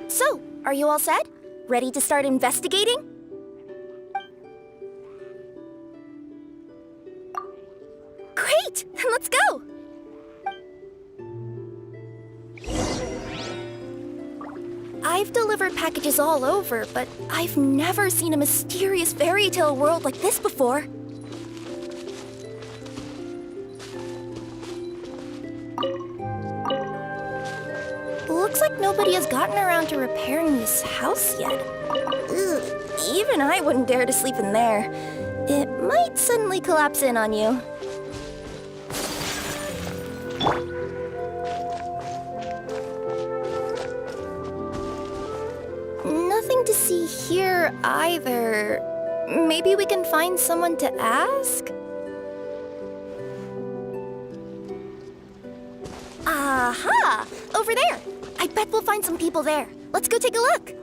So, are you all set? Ready to start investigating? Great! Then let's go! I've delivered packages all over, but I've never seen a mysterious fairy tale world like this before. Looks like nobody has gotten around to repairing this house yet. Ugh, even I wouldn't dare to sleep in there. It might suddenly collapse in on you. Nothing to see here either. Maybe we can find someone to ask? Aha! Over there! I bet we'll find some people there. Let's go take a look.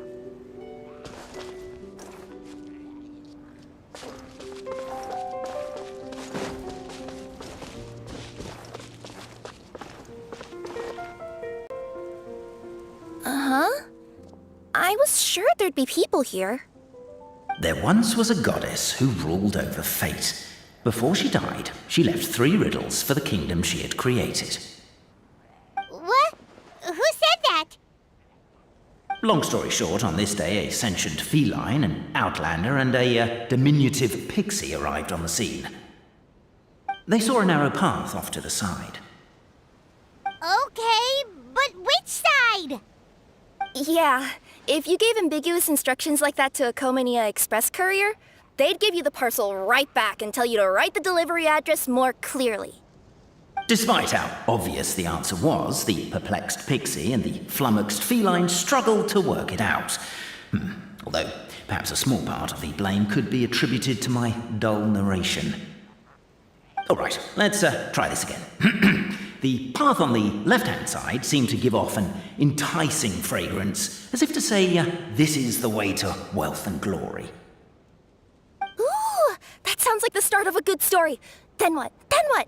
Uh-huh. I was sure there'd be people here. There once was a goddess who ruled over fate. Before she died, she left 3 riddles for the kingdom she had created. What? Who said that? Long story short, on this day, a sentient feline, an outlander, and a diminutive pixie arrived on the scene. They saw a narrow path off to the side. Okay, but which side? Yeah, if you gave ambiguous instructions like that to a Comania Express courier, they'd give you the parcel right back and tell you to write the delivery address more clearly. Despite how obvious the answer was, the perplexed pixie and the flummoxed feline struggled to work it out. Although, perhaps a small part of the blame could be attributed to my dull narration. Alright, let's try this again. The path on the left-hand side seemed to give off an enticing fragrance, as if to say, this is the way to wealth and glory. Ooh, that sounds like the start of a good story. Then what? Then what?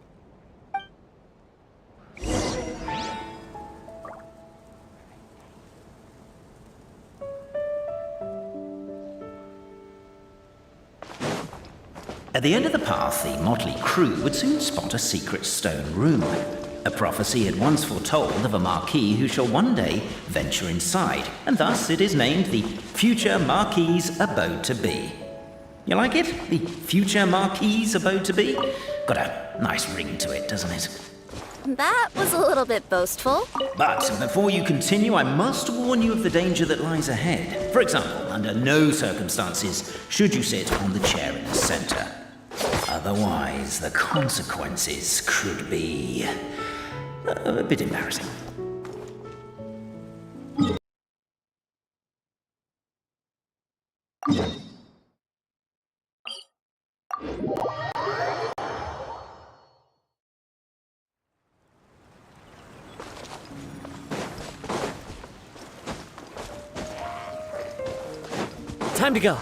At the end of the path, the motley crew would soon spot a secret stone room. A prophecy had once foretold of a Marquis who shall one day venture inside, and thus it is named the Future Marquis Abode-to-Be. You like it? The Future Marquis Abode-to-Be? Got a nice ring to it, doesn't it? That was a little bit boastful. But before you continue, I must warn you of the danger that lies ahead. For example, under no circumstances should you sit on the chair in the center. Otherwise, the consequences could be a bit embarrassing. Time to go.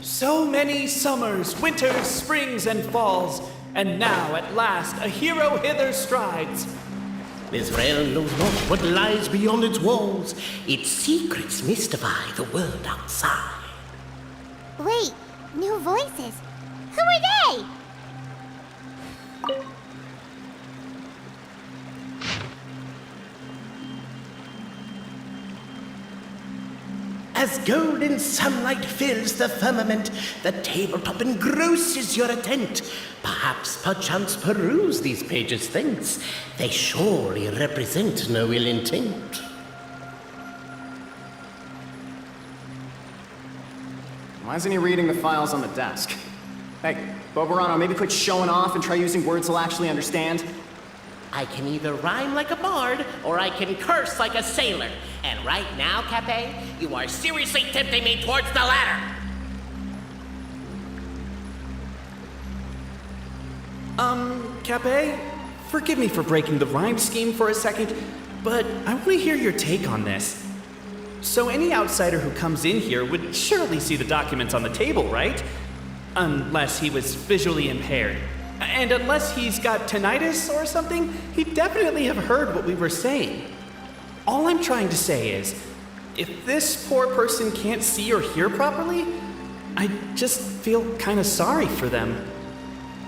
So many summers, winters, springs, and falls, and now at last a hero hither strides. This realm knows not what lies beyond its walls. Its secrets mystify the world outside. Wait, new voices. Who are they? As golden sunlight fills the firmament, the tabletop engrosses your attent. Perhaps, perchance, peruse these pages thence. They surely represent no ill intent. Why isn't he reading the files on the desk? Hey, Boborano, maybe quit showing off and try using words he'll actually understand. I can either rhyme like a bard, or I can curse like a sailor. And right now, Cappet, you are seriously tempting me towards the latter. Cappet, forgive me for breaking the rhyme scheme for a second, but I want to hear your take on this. So any outsider who comes in here would surely see the documents on the table, right? Unless he was visually impaired. And unless he's got tinnitus or something, he'd definitely have heard what we were saying. All I'm trying to say is, if this poor person can't see or hear properly, I just feel kind of sorry for them.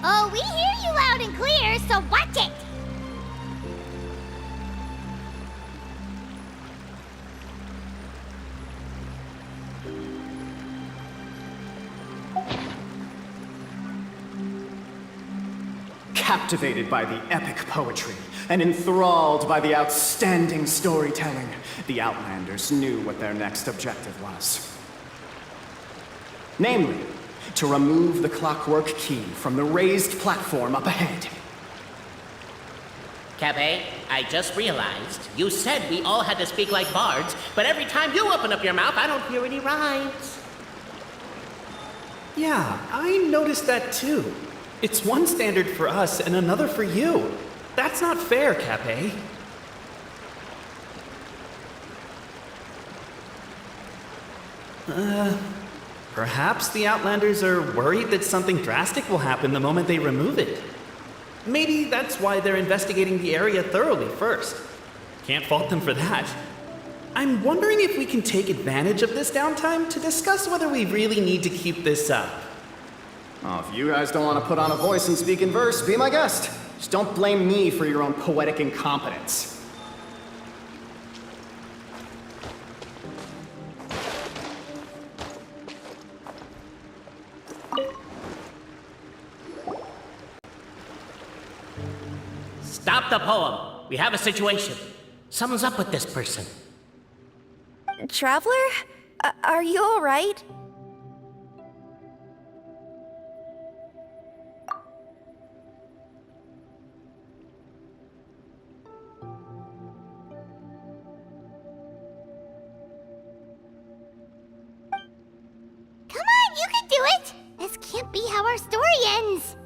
Oh, we hear you loud and clear, so watch it! Captivated by the epic poetry and enthralled by the outstanding storytelling, the Outlanders knew what their next objective was. Namely, to remove the clockwork key from the raised platform up ahead. Cappet, I just realized you said we all had to speak like bards, but every time you open up your mouth, I don't hear any rhymes. Yeah, I noticed that too. It's one standard for us and another for you. That's not fair, Cappet. Perhaps the Outlanders are worried that something drastic will happen the moment they remove it. Maybe that's why they're investigating the area thoroughly first. Can't fault them for that. I'm wondering if we can take advantage of this downtime to discuss whether we really need to keep this up. Oh, if you guys don't want to put on a voice and speak in verse, be my guest. Just don't blame me for your own poetic incompetence. Stop the poem. We have a situation. Something's up with this person. Traveler? Are you alright? Come on, you can do it! This can't be how our story ends!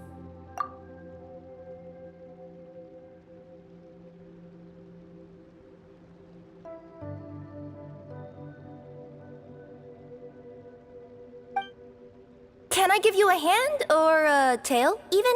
Can I give you a hand or a tail, even?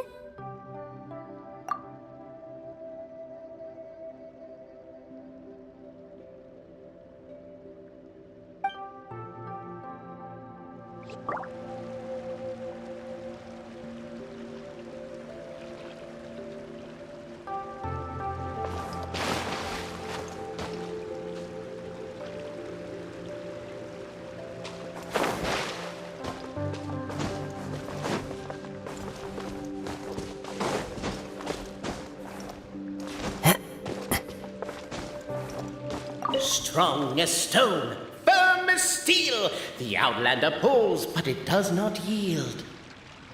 Strong as stone, firm as steel, the Outlander pulls, but it does not yield.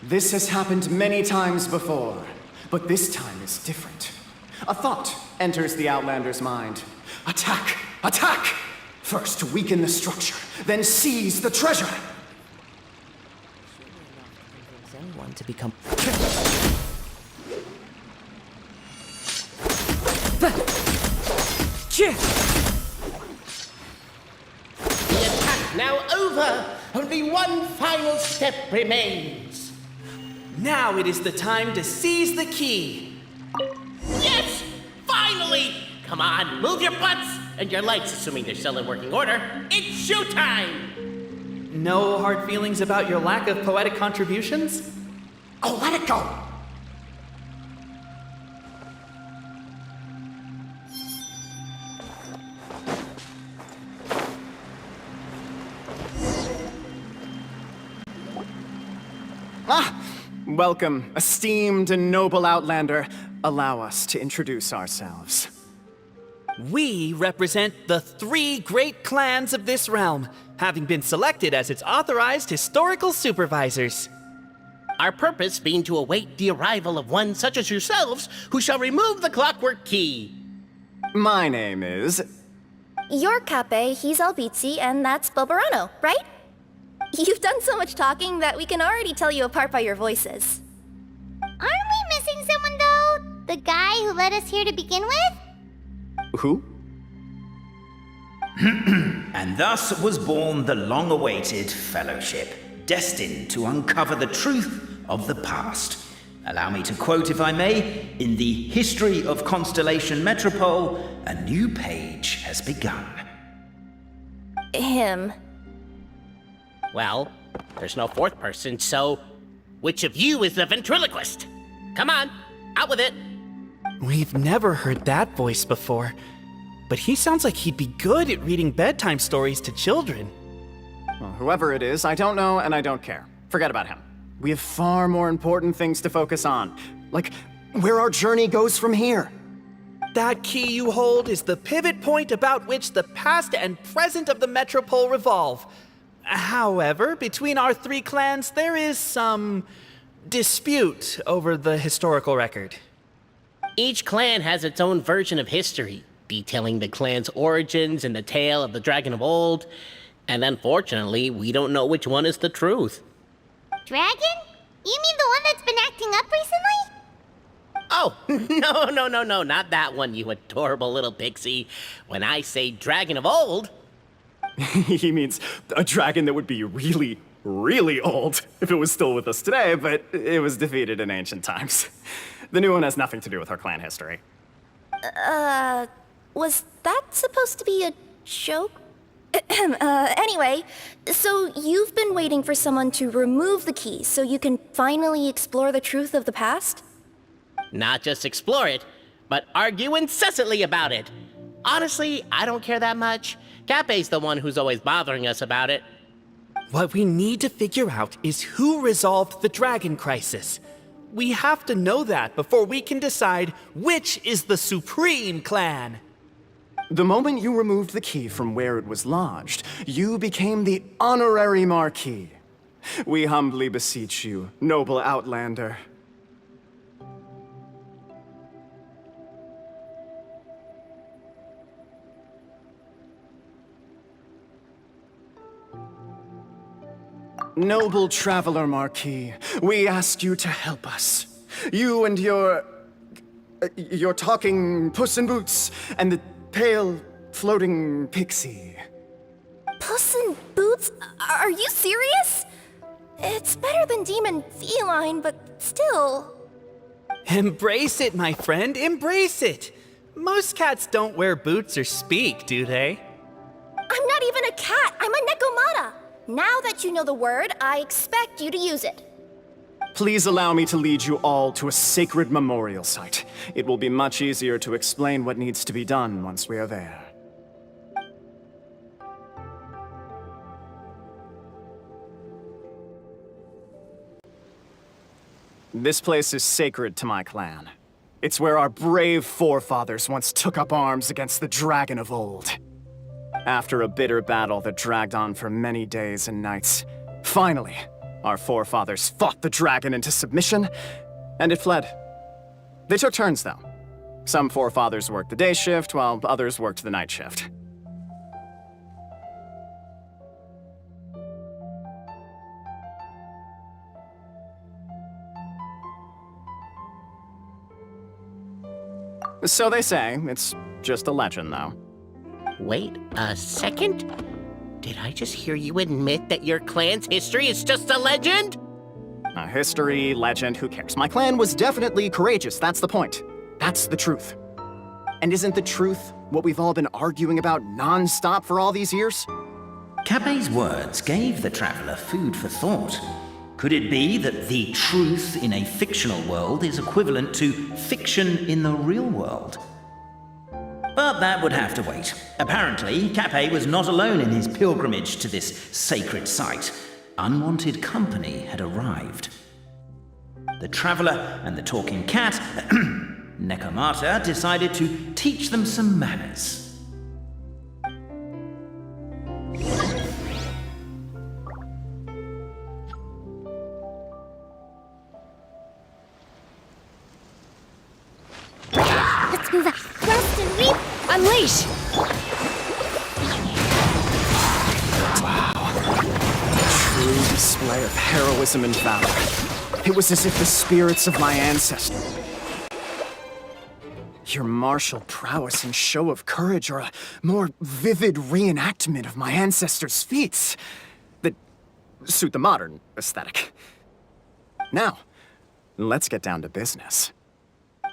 This has happened many times before, but this time is different. A thought enters the Outlander's mind. Attack! Attack! First weaken the structure, then seize the treasure! Anyone to become... The attack now over! Only one final step remains. Now it is the time to seize the key. Yes! Finally! Come on, move your butts! And your lights, assuming they're still in working order. It's showtime! No hard feelings about your lack of poetic contributions? Oh, let it go! Welcome, esteemed and noble Outlander. Allow us to introduce ourselves. We represent the 3 great clans of this realm, having been selected as its authorized historical supervisors. Our purpose being to await the arrival of one such as yourselves who shall remove the clockwork key. My name is... You're Cappet, he's Albizzi, and that's Boborano, right? You've done so much talking that we can already tell you apart by your voices. Aren't we missing someone, though? The guy who led us here to begin with? Who? And thus was born the long-awaited fellowship, destined to uncover the truth of the past. Allow me to quote, if I may, in the history of Constellation Metropole, a new page has begun. Him. Well, there's no fourth person, so which of you is the ventriloquist? Come on, out with it. We've never heard that voice before, but he sounds like he'd be good at reading bedtime stories to children. Well, whoever it is, I don't know and I don't care. Forget about him. We have far more important things to focus on, like where our journey goes from here. That key you hold is the pivot point about which the past and present of the Metropole revolve. However, between our three clans, there is some dispute over the historical record. Each clan has its own version of history, detailing the clan's origins and the tale of the Dragon of Old, and unfortunately, we don't know which one is the truth. Dragon? You mean the one that's been acting up recently? Oh, no, not that one, you adorable little pixie. When I say Dragon of Old... He means a dragon that would be really, really old if it was still with us today, but it was defeated in ancient times. The new one has nothing to do with our clan history. Was that supposed to be a joke? Anyway, so you've been waiting for someone to remove the key so you can finally explore the truth of the past? Not just explore it, but argue incessantly about it. Honestly, I don't care that much. Cappet's the one who's always bothering us about it. What we need to figure out is who resolved the dragon crisis. We have to know that before we can decide which is the supreme clan. The moment you removed the key from where it was lodged, you became the honorary Marquis. We humbly beseech you, noble Outlander. Noble Traveler Marquis, we ask you to help us. You and your talking Puss in Boots and the pale floating pixie. Puss in Boots? Are you serious? It's better than Demon Feline, but still. Embrace it, my friend, embrace it. Most cats don't wear boots or speak, do they? I'm not even a cat, I'm a Nekomata. Now that you know the word, I expect you to use it. Please allow me to lead you all to a sacred memorial site. It will be much easier to explain what needs to be done once we are there. This place is sacred to my clan. It's where our brave forefathers once took up arms against the Dragon of Old. After a bitter battle that dragged on for many days and nights, finally, our forefathers fought the dragon into submission, and it fled. They took turns, though. Some forefathers worked the day shift, while others worked the night shift. So they say. It's just a legend, though. Wait a second? Did I just hear you admit that your clan's history is just a legend? A history, legend, who cares? My clan was definitely courageous, that's the point. That's the truth. And isn't the truth what we've all been arguing about non-stop for all these years? Cappet's words gave the traveler food for thought. Could it be that the truth in a fictional world is equivalent to fiction in the real world? But that would have to wait. Apparently, Cappet was not alone in his pilgrimage to this sacred site. Unwanted company had arrived. The traveler and the talking cat, Nekomata, decided to teach them some manners. Let's move out. Thrust and reap. Unleash! True display of heroism and valor. It was as if the spirits of my ancestors. Your martial prowess and show of courage are a more vivid reenactment of my ancestors' feats that suit the modern aesthetic. Now, let's get down to business.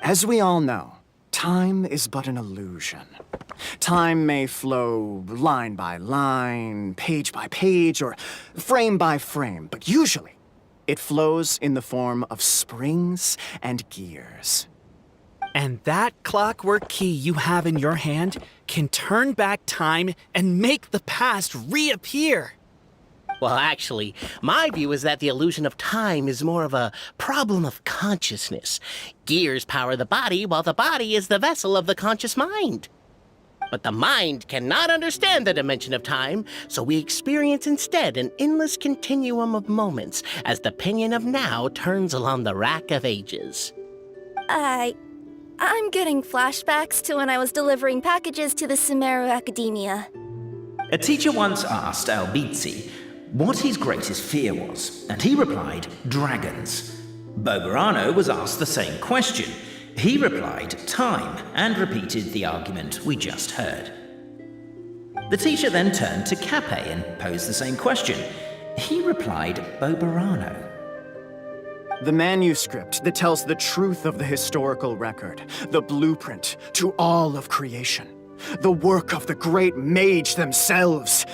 As we all know, time is but an illusion. Time may flow line by line, page by page, or frame by frame, but usually it flows in the form of springs and gears. And that clockwork key you have in your hand can turn back time and make the past reappear. Well, actually, my view is that the illusion of time is more of a problem of consciousness. Gears power the body, while the body is the vessel of the conscious mind. But the mind cannot understand the dimension of time, so we experience instead an endless continuum of moments as the pinion of now turns along the rack of ages. I'm getting flashbacks to when I was delivering packages to the Sumeru Academia. A teacher once asked Albizzi what his greatest fear was, and he replied, dragons. Boborano was asked the same question. He replied, time, and repeated the argument we just heard. The teacher then turned to Cappet and posed the same question. He replied, Boborano. The manuscript that tells the truth of the historical record, the blueprint to all of creation, the work of the great mage themselves.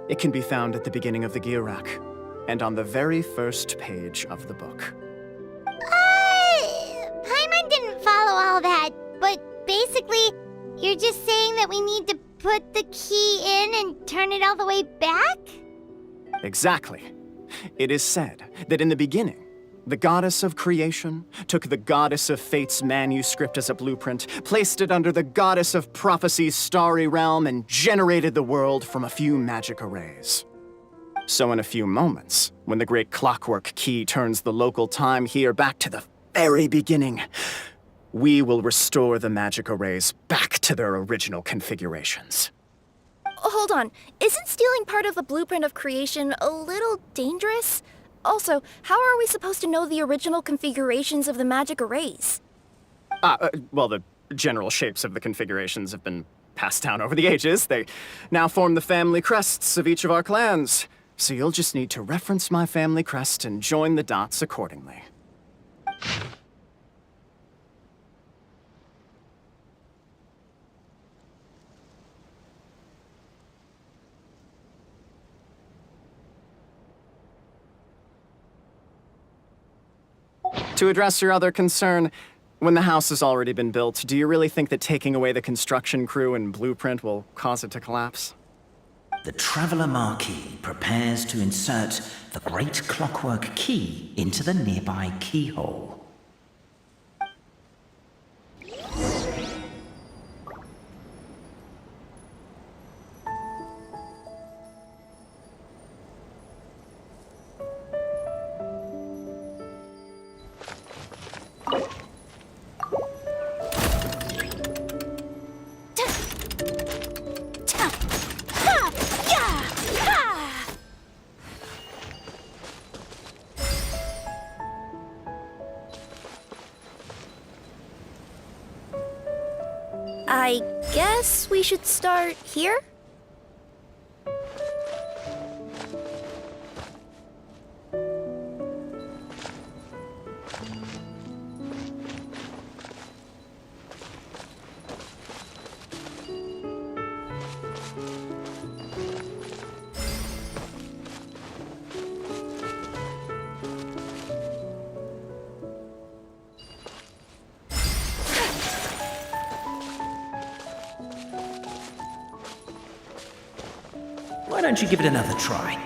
It can be found at the beginning of the gear rack, and on the very first page of the book. Paimon didn't follow all that, but basically, you're just saying that we need to put the key in and turn it all the way back? Exactly. It is said that in the beginning, the goddess of creation took the goddess of fate's manuscript as a blueprint, placed it under the goddess of prophecy's starry realm, and generated the world from a few magic arrays. So in a few moments, when the great clockwork key turns the local time here back to the very beginning, we will restore the magic arrays back to their original configurations. Hold on, isn't stealing part of the blueprint of creation a little dangerous? Also, how are we supposed to know the original configurations of the magic arrays? Well, the general shapes of the configurations have been passed down over the ages. They now form the family crests of each of our clans. So you'll just need to reference my family crest and join the dots accordingly. To address your other concern, when the house has already been built, do you really think that taking away the construction crew and blueprint will cause it to collapse? The Traveler Marquis prepares to insert the great clockwork key into the nearby keyhole. I guess we should start here? Why don't you give it another try?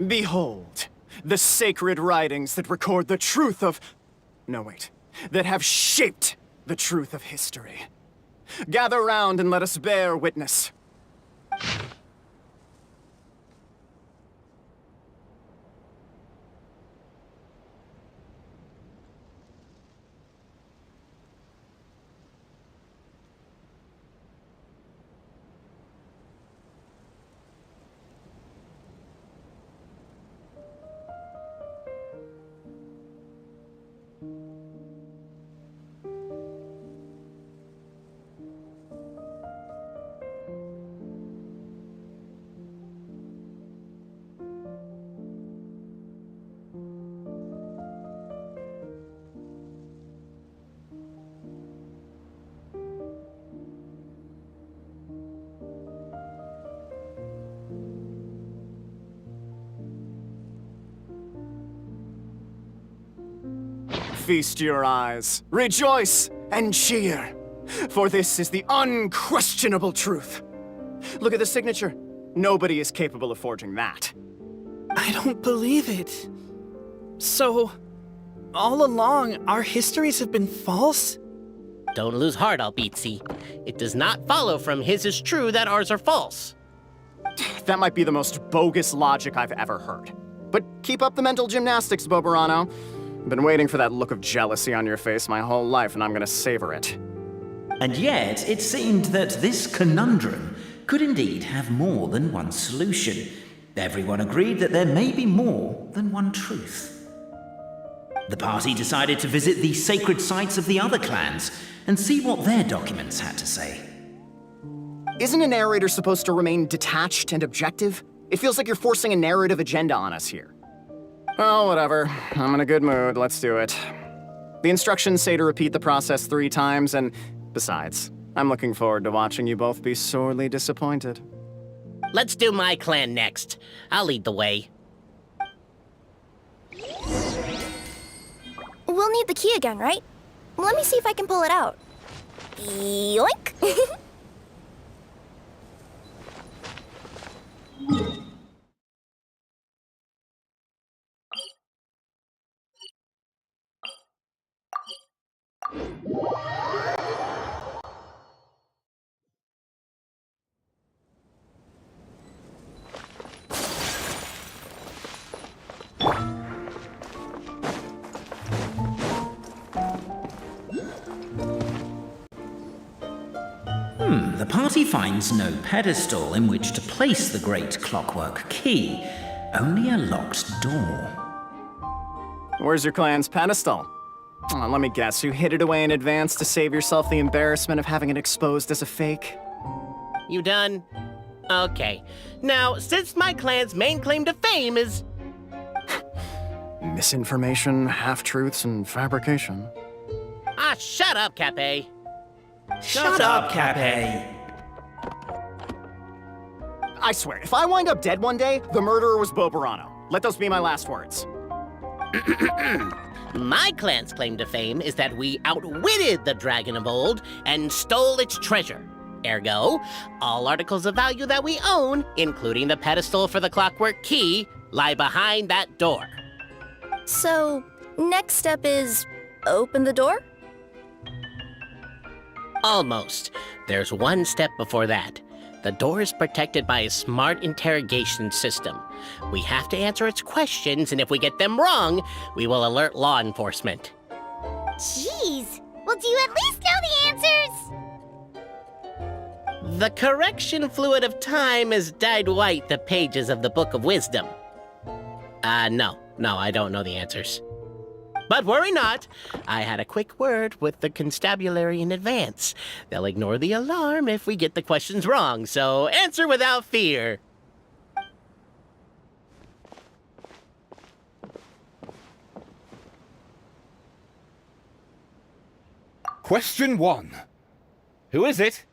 Behold, the sacred writings that record the truth of... No, wait. That have shaped the truth of history. Gather round and let us bear witness. Feast your eyes, rejoice, and cheer, for this is the unquestionable truth. Look at the signature. Nobody is capable of forging that. I don't believe it. So, all along, our histories have been false? Don't lose heart, Albizzi. It does not follow from his is true that ours are false. That might be the most bogus logic I've ever heard. But keep up the mental gymnastics, Boborano. I've been waiting for that look of jealousy on your face my whole life, and I'm gonna savor it. And yet, it seemed that this conundrum could indeed have more than one solution. Everyone agreed that there may be more than one truth. The party decided to visit the sacred sites of the other clans and see what their documents had to say. Isn't a narrator supposed to remain detached and objective? It feels like you're forcing a narrative agenda on us here. Oh, whatever. I'm in a good mood. Let's do it. The instructions say to repeat the process 3 times, and besides, I'm looking forward to watching you both be sorely disappointed. Let's do my clan next. I'll lead the way. We'll need the key again, right? Let me see if I can pull it out. Yoink! The party finds no pedestal in which to place the great clockwork key, only a locked door. Where's your clan's pedestal? Oh, let me guess, you hid it away in advance to save yourself the embarrassment of having it exposed as a fake? You done? Okay. Now, since my clan's main claim to fame is... Misinformation, half-truths, and fabrication. Ah, shut up, Cappet. Shut up, Cappet! I swear, if I wind up dead one day, the murderer was Boborano. Let those be my last words. My clan's claim to fame is that we outwitted the Dragon of Old and stole its treasure. Ergo, all articles of value that we own, including the pedestal for the clockwork key, lie behind that door. So, next step is open the door? Almost. There's one step before that. The door is protected by a smart interrogation system. We have to answer its questions, and if we get them wrong, we will alert law enforcement. Jeez. Well, do you at least know the answers? The correction fluid of time has dyed white the pages of the Book of Wisdom. No, I don't know the answers. But worry not, I had a quick word with the constabulary in advance. They'll ignore the alarm if we get the questions wrong, so answer without fear. Question 1. Who is it?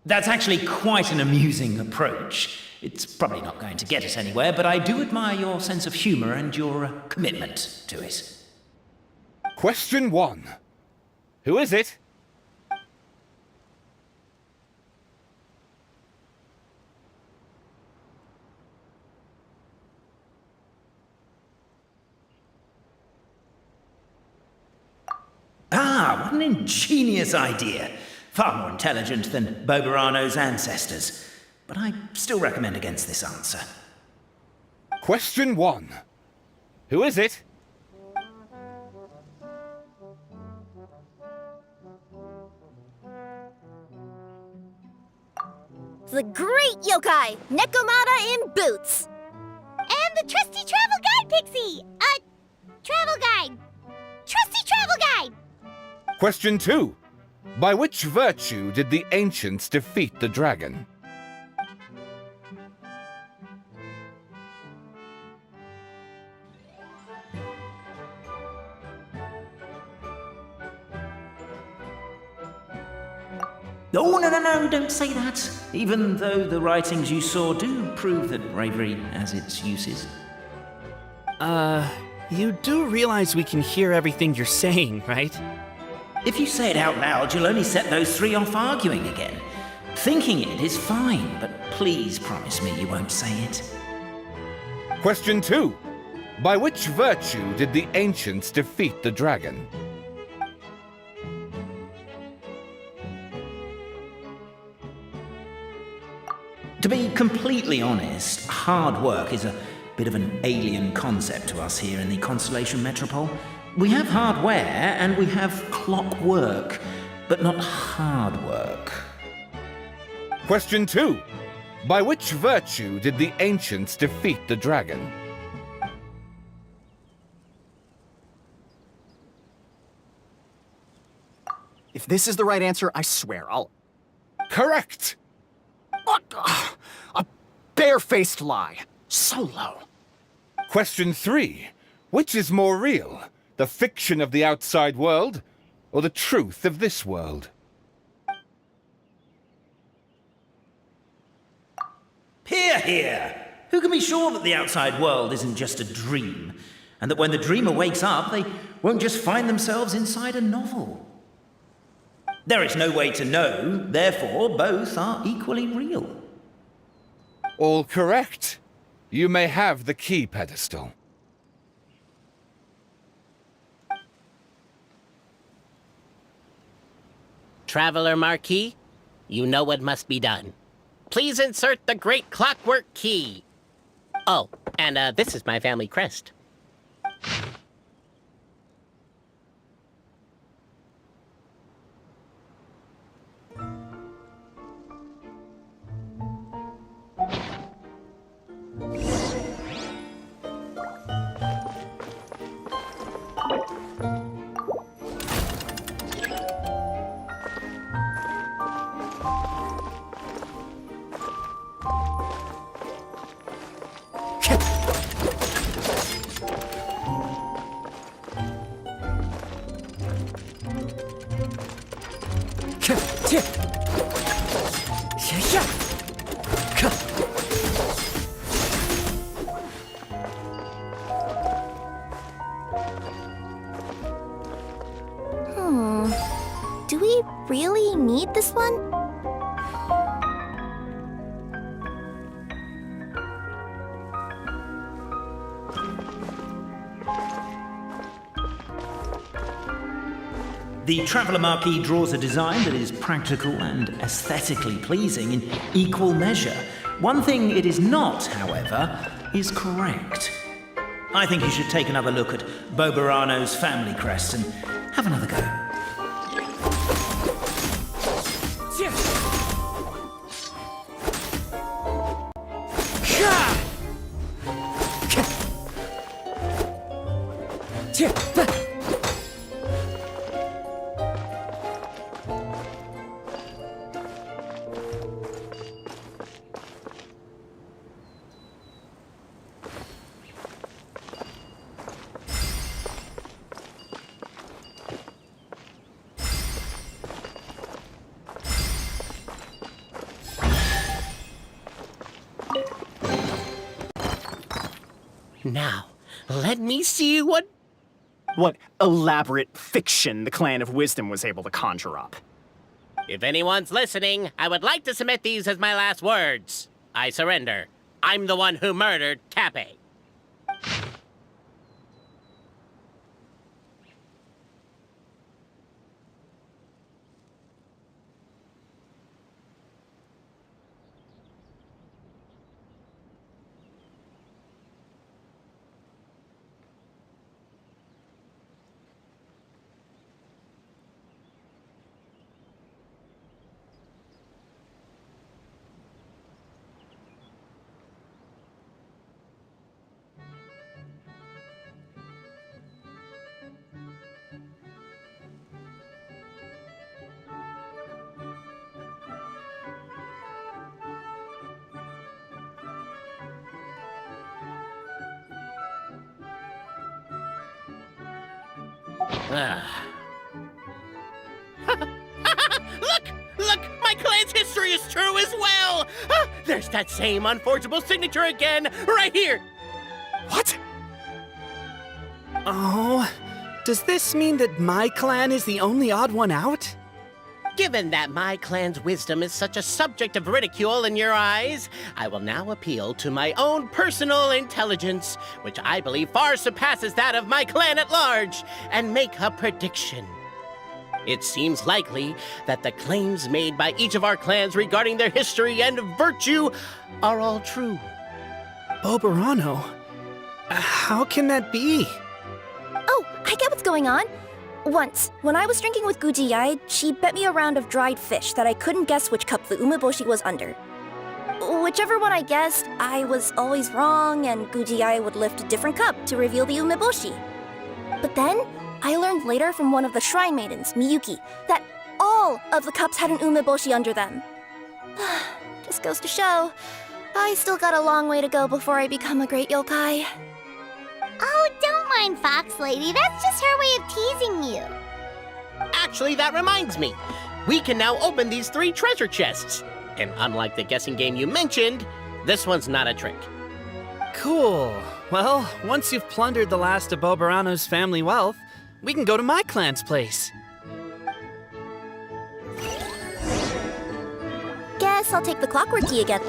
That's actually quite an amusing approach. It's probably not going to get us anywhere, but I do admire your sense of humor and your commitment to it. Question 1. Who is it? what an ingenious idea. Far more intelligent than Boborano's ancestors. But I still recommend against this answer. Question 1. Who is it? The great yokai, Nekomata in boots. And the trusty travel guide, Pixie! Travel guide! Trusty travel guide! Question 2. By which virtue did the ancients defeat the dragon? Oh, no, don't say that. Even though the writings you saw do prove that bravery has its uses. You do realize we can hear everything you're saying, right? If you say it out loud, you'll only set those three off arguing again. Thinking it is fine, but please promise me you won't say it. Question 2. By which virtue did the ancients defeat the dragon? To be completely honest, hard work is a bit of an alien concept to us here in the Constellation Metropole. We have hardware and we have clockwork, but not hard work. Question 2. By which virtue did the ancients defeat the dragon? If this is the right answer, I swear I'll... Correct! A barefaced lie. So low. Question 3. Which is more real? The fiction of the outside world, or the truth of this world? Hear, hear! Who can be sure that the outside world isn't just a dream, and that when the dreamer wakes up, they won't just find themselves inside a novel? There is no way to know, therefore both are equally real. All correct. You may have the key pedestal. Traveler Marquis, you know what must be done. Please insert the great clockwork key. Oh, and this is my family crest. Do we really need this one? The Traveller Marquis draws a design that is practical and aesthetically pleasing in equal measure. One thing it is not, however, is correct. I think you should take another look at Boborano's family crest and have another go. Now, let me see what... What elaborate fiction the Clan of Wisdom was able to conjure up. If anyone's listening, I would like to submit these as my last words. I surrender. I'm the one who murdered Cappet. Ah. Look! Look! My clan's history is true as well! Ah, there's that same unforgeable signature again, right here! What? Oh, does this mean that my clan is the only odd one out? Given that my clan's wisdom is such a subject of ridicule in your eyes, I will now appeal to my own personal intelligence, which I believe far surpasses that of my clan at large, and make a prediction. It seems likely that the claims made by each of our clans regarding their history and virtue are all true. Boborano? How can that be? Oh, I get what's going on. Once, when I was drinking with Gujiyai, she bet me a round of dried fish that I couldn't guess which cup the umeboshi was under. Whichever one I guessed, I was always wrong, and Gujiyai would lift a different cup to reveal the umeboshi. But then, I learned later from one of the shrine maidens, Miyuki, that all of the cups had an umeboshi under them. Just goes to show, I still got a long way to go before I become a great yokai. Oh, don't mind Fox Lady. That's just her way of teasing you. Actually, that reminds me. We can now open these 3 treasure chests. And unlike the guessing game you mentioned, this one's not a trick. Cool. Well, once you've plundered the last of Boborano's family wealth, we can go to my clan's place. Guess I'll take the clockwork key again.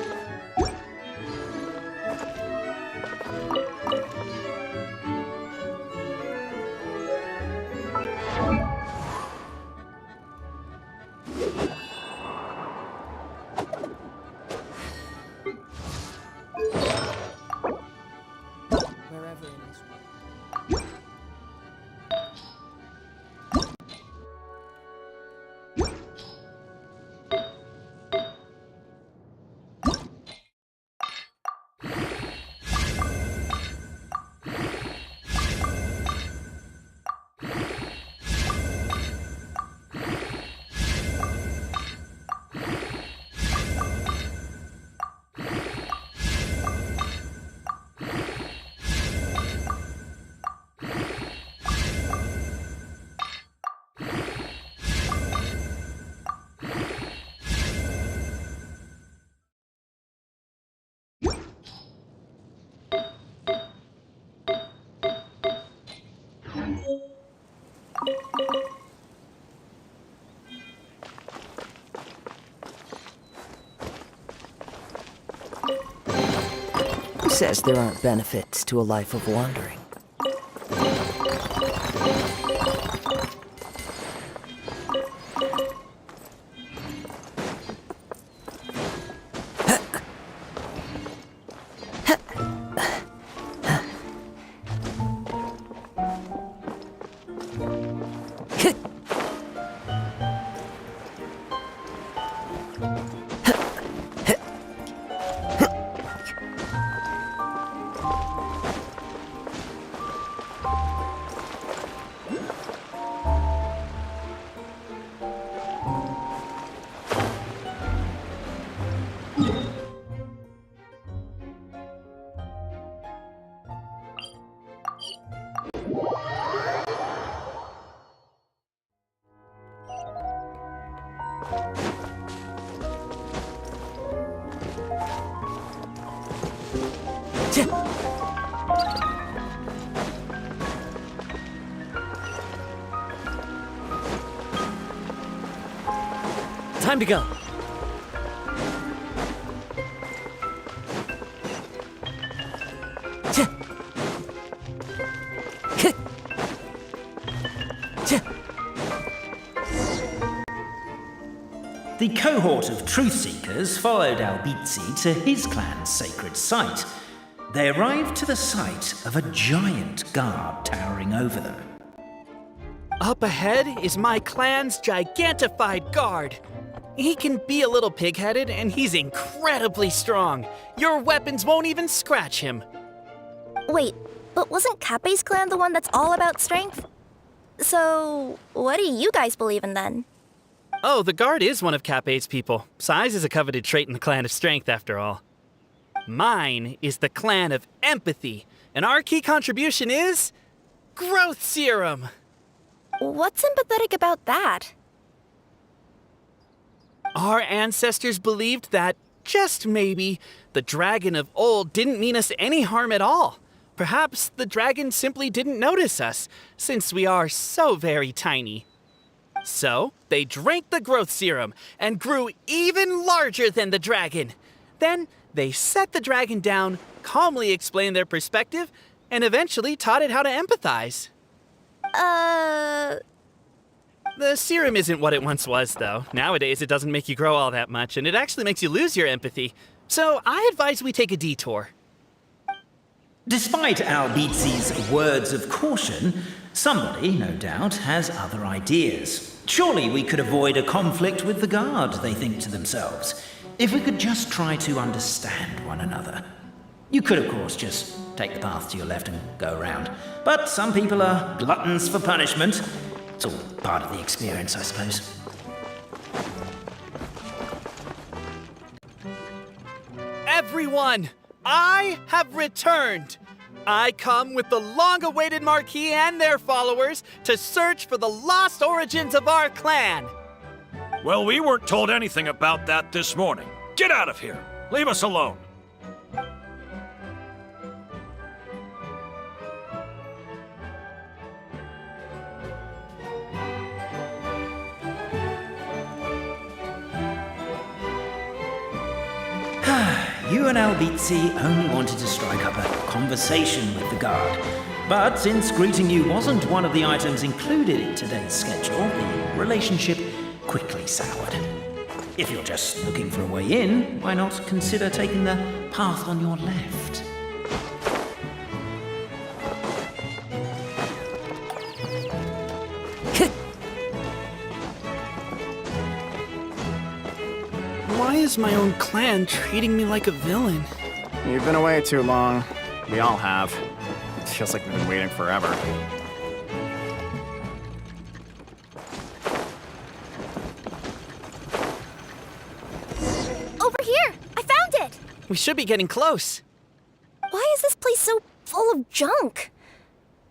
Who says there aren't benefits to a life of wandering? Time to go. The cohort of truth seekers followed Albizzi to his clan's sacred site. They arrived to the site of a giant guard towering over them. Up ahead is my clan's gigantified guard. He can be a little pig-headed, and he's incredibly strong. Your weapons won't even scratch him. Wait, but wasn't Cappet's clan the one that's all about strength? So, what do you guys believe in then? Oh, the guard is one of Cappet's people. Size is a coveted trait in the clan of strength, after all. Mine is the clan of empathy, and our key contribution is growth serum. What's sympathetic about that? Our ancestors believed that, just maybe, the dragon of old didn't mean us any harm at all. Perhaps the dragon simply didn't notice us, since we are so very tiny. So, they drank the growth serum and grew even larger than the dragon. Then, they set the dragon down, calmly explained their perspective, and eventually taught it how to empathize. The serum isn't what it once was, though. Nowadays, it doesn't make you grow all that much, and it actually makes you lose your empathy. So, I advise we take a detour. Despite Albizzi's words of caution, somebody, no doubt, has other ideas. Surely we could avoid a conflict with the guard, they think to themselves, if we could just try to understand one another. You could, of course, just take the path to your left and go around. But some people are gluttons for punishment. It's all part of the experience, I suppose. Everyone, I have returned. I come with the long-awaited Marquis and their followers to search for the lost origins of our clan. Well, we weren't told anything about that this morning. Get out of here. Leave us alone. You and Albizzi only wanted to strike up a conversation with the guard. But since greeting you wasn't one of the items included in today's schedule, the relationship quickly soured. If you're just looking for a way in, why not consider taking the path on your left? Why is my own clan treating me like a villain? You've been away too long. We all have. It feels like we've been waiting forever. Over here! I found it! We should be getting close. Why is this place so full of junk?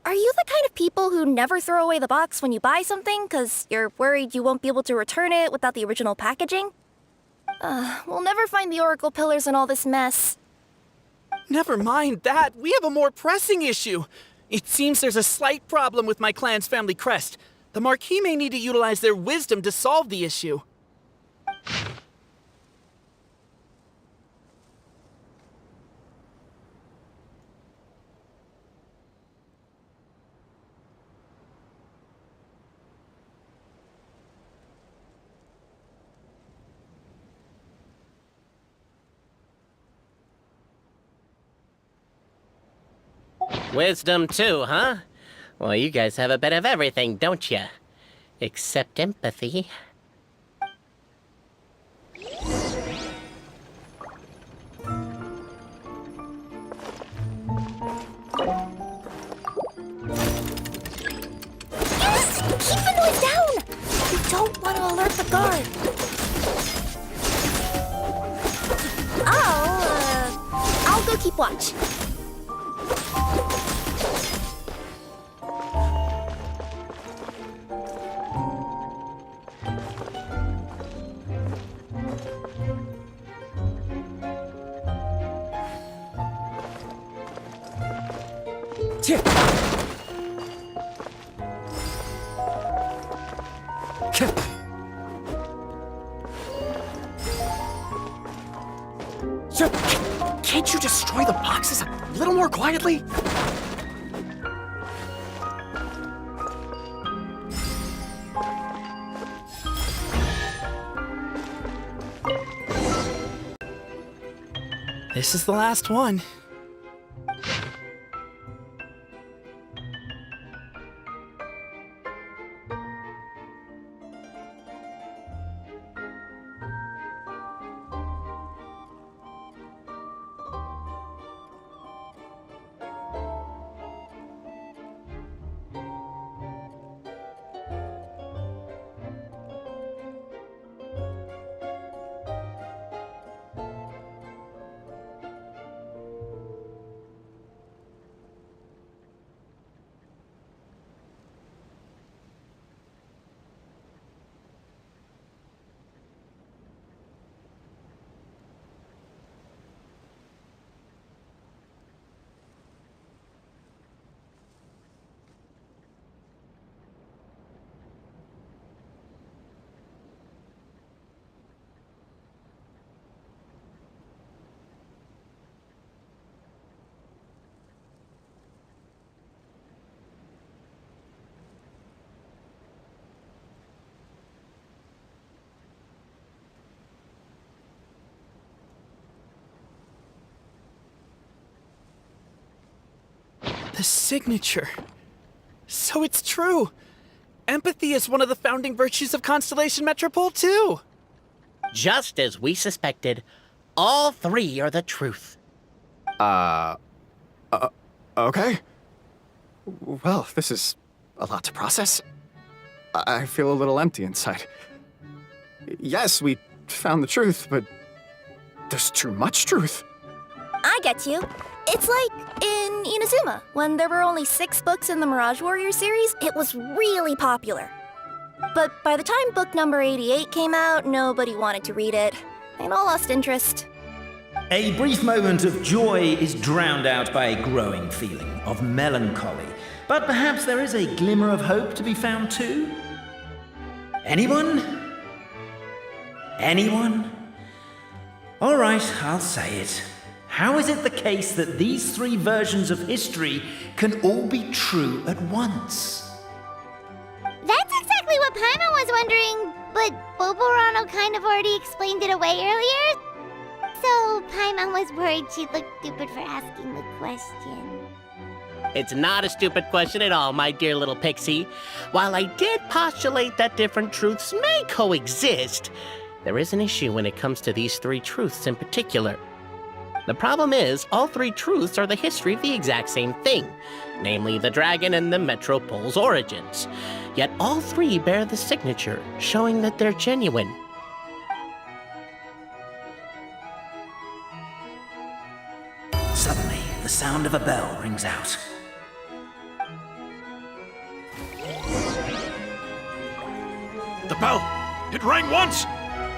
Are you the kind of people who never throw away the box when you buy something because you're worried you won't be able to return it without the original packaging? We'll never find the Oracle Pillars in all this mess. Never mind that. We have a more pressing issue. It seems there's a slight problem with my clan's family crest. The Marquis may need to utilize their wisdom to solve the issue. Wisdom too, huh? Well, you guys have a bit of everything, don't you? Except empathy. Yes! Keep the noise down! We don't want to alert the guard. I'll go keep watch. Can't you destroy the boxes a little more quietly? This is the last one. The signature. So it's true. Empathy is one of the founding virtues of Constellation Metropole, too. Just as we suspected, all three are the truth. Okay. Well, this is a lot to process. I feel a little empty inside. Yes, we found the truth, but there's too much truth. I get you. It's like in Inazuma, when there were only 6 books in the Mirage Warrior series, it was really popular. But by the time book number 88 came out, nobody wanted to read it. They'd all lost interest. A brief moment of joy is drowned out by a growing feeling of melancholy. But perhaps there is a glimmer of hope to be found too? Anyone? Anyone? All right, I'll say it. How is it the case that these 3 versions of history can all be true at once? That's exactly what Paimon was wondering, but Boborano kind of already explained it away earlier. So Paimon was worried she'd look stupid for asking the question. It's not a stupid question at all, my dear little pixie. While I did postulate that different truths may coexist, there is an issue when it comes to these 3 truths in particular. The problem is, all 3 truths are the history of the exact same thing, namely the dragon and the Metropole's origins. Yet all 3 bear the signature, showing that they're genuine. Suddenly, the sound of a bell rings out. The bell! It rang once!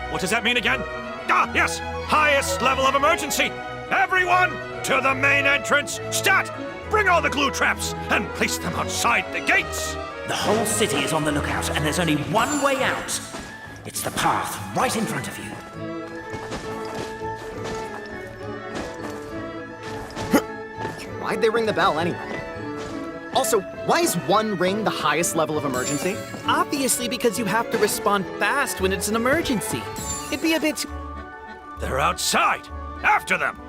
What does that mean again? Ah, yes! Highest level of emergency! Everyone, to the main entrance! Stat! Bring all the glue traps and place them outside the gates! The whole city is on the lookout, and there's only one way out. It's the path right in front of you. Why'd they ring the bell anyway? Also, why is 1 ring the highest level of emergency? Obviously because you have to respond fast when it's an emergency. It'd be a bit... They're outside! After them!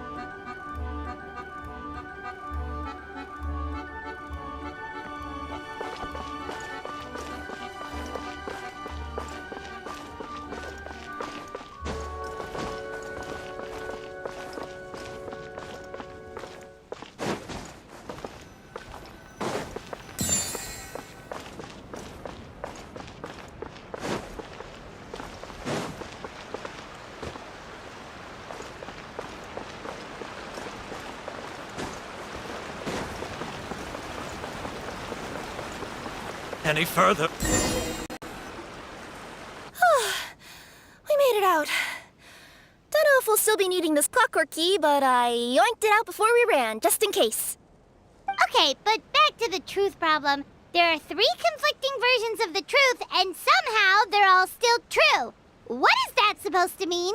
Any further? We made it out. Don't know if we'll still be needing this clockwork key, but I yoinked it out before we ran, just in case. Okay, but back to the truth problem. There are 3 conflicting versions of the truth, and somehow they're all still true. What is that supposed to mean?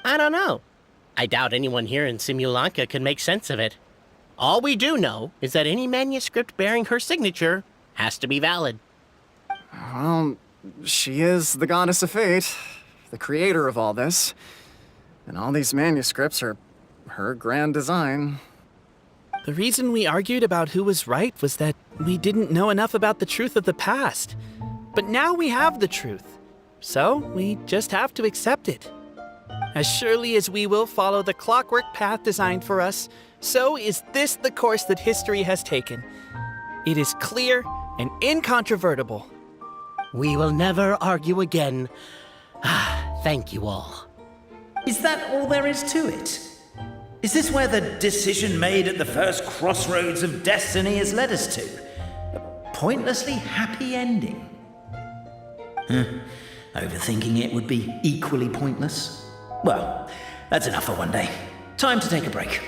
I don't know. I doubt anyone here in Simulanka could make sense of it. All we do know is that any manuscript bearing her signature has to be valid. Well, she is the goddess of fate, the creator of all this. And all these manuscripts are her grand design. The reason we argued about who was right was that we didn't know enough about the truth of the past. But now we have the truth. So we just have to accept it. As surely as we will follow the clockwork path designed for us, so is this the course that history has taken. It is clear and incontrovertible. We will never argue again. Thank you all. Is that all there is to it? Is this where the decision made at the first crossroads of destiny has led us to? A pointlessly happy ending? Overthinking it would be equally pointless. Well, that's enough for one day. Time to take a break.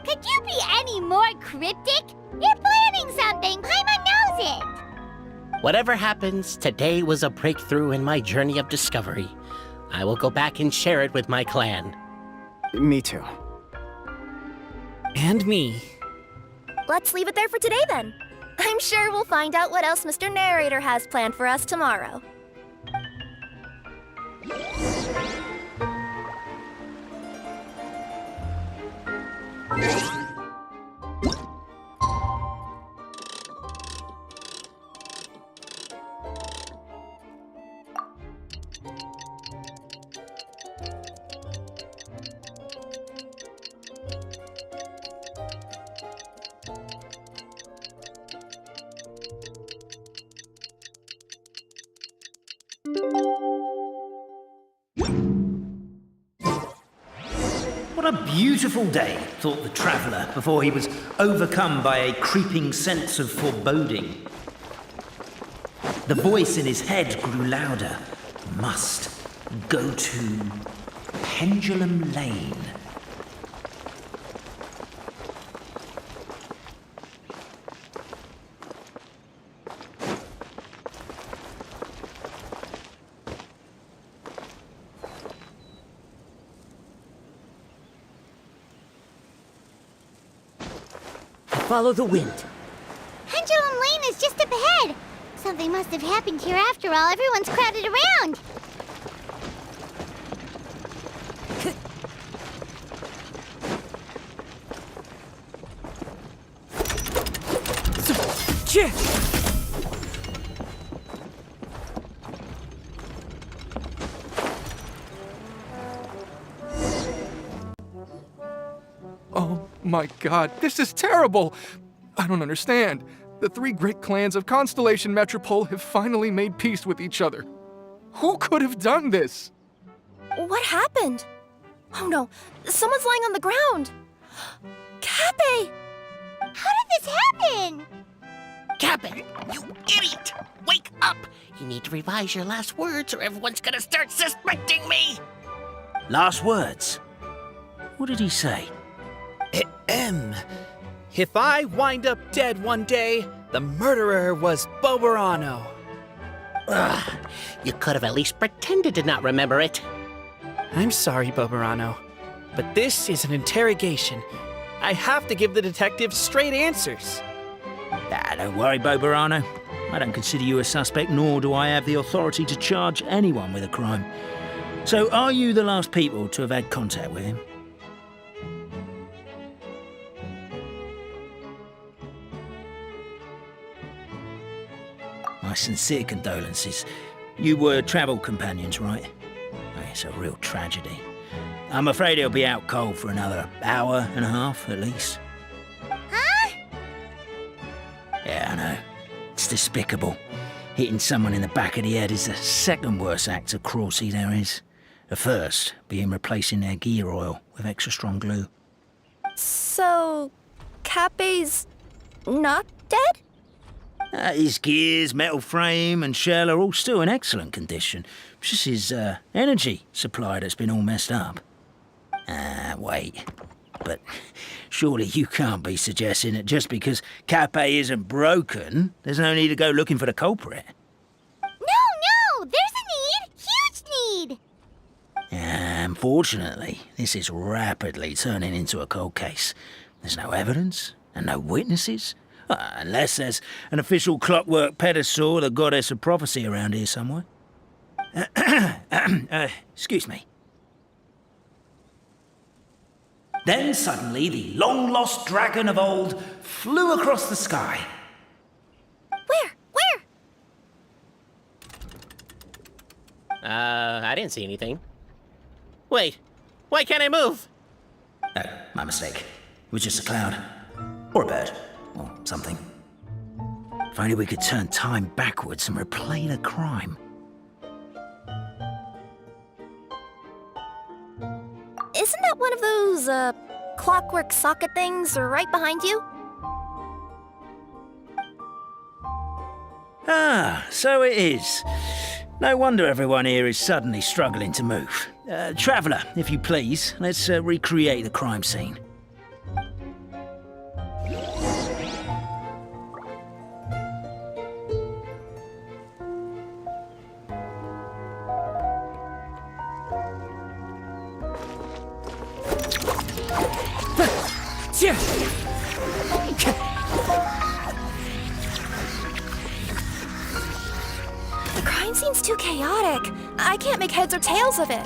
Could you be any more cryptic? You're planning something. Paimon knows it. Whatever happens, today was a breakthrough in my journey of discovery. I will go back and share it with my clan. Me too. And me. Let's leave it there for today then. I'm sure we'll find out what else Mr. Narrator has planned for us tomorrow. beautiful day, thought the traveller before he was overcome by a creeping sense of foreboding. The voice in his head grew louder. Must go to Pendulum Lane. Follow the wind. Pendulum Lane is just up ahead. Something must have happened here after all. Everyone's crowded around. Oh my god, this is terrible! I don't understand. The three great clans of Constellation Metropole have finally made peace with each other. Who could have done this? What happened? Oh no, someone's lying on the ground. Cappet! How did this happen? Cappet, you idiot! Wake up! You need to revise your last words or everyone's gonna start suspecting me! Last words? What did he say? If I wind up dead one day, the murderer was Boborano. Ugh, you could have at least pretended to not remember it. I'm sorry, Boborano, but this is an interrogation. I have to give the detective straight answers. Don't worry, Boborano. I don't consider you a suspect, nor do I have the authority to charge anyone with a crime. So, are you the last people to have had contact with him? My sincere condolences. You were travel companions, right? It's a real tragedy. I'm afraid he'll be out cold for another hour and a half, at least. Huh? Yeah, I know. It's despicable. Hitting someone in the back of the head is the second worst act of cruelty there is. The first being replacing their gear oil with extra strong glue. So, Cappet's not dead? His gears, metal frame and shell are all still in excellent condition. It's just his energy supply that's been all messed up. Wait. But surely you can't be suggesting that just because Cappet isn't broken, there's no need to go looking for the culprit. No! There's a need! Huge need! Unfortunately, this is rapidly turning into a cold case. There's no evidence and no witnesses. Unless there's an official clockwork pedestal or the goddess of prophecy around here somewhere. Excuse me. Then suddenly the long-lost dragon of old flew across the sky. Where? I didn't see anything. Wait, why can't I move? Oh, my mistake. It was just a cloud. Or a bird. Or something. If only we could turn time backwards and replay the crime. Isn't that one of those, clockwork socket things right behind you? So it is. No wonder everyone here is suddenly struggling to move. Traveller, if you please, let's recreate the crime scene. The crime scene's too chaotic. I can't make heads or tails of it.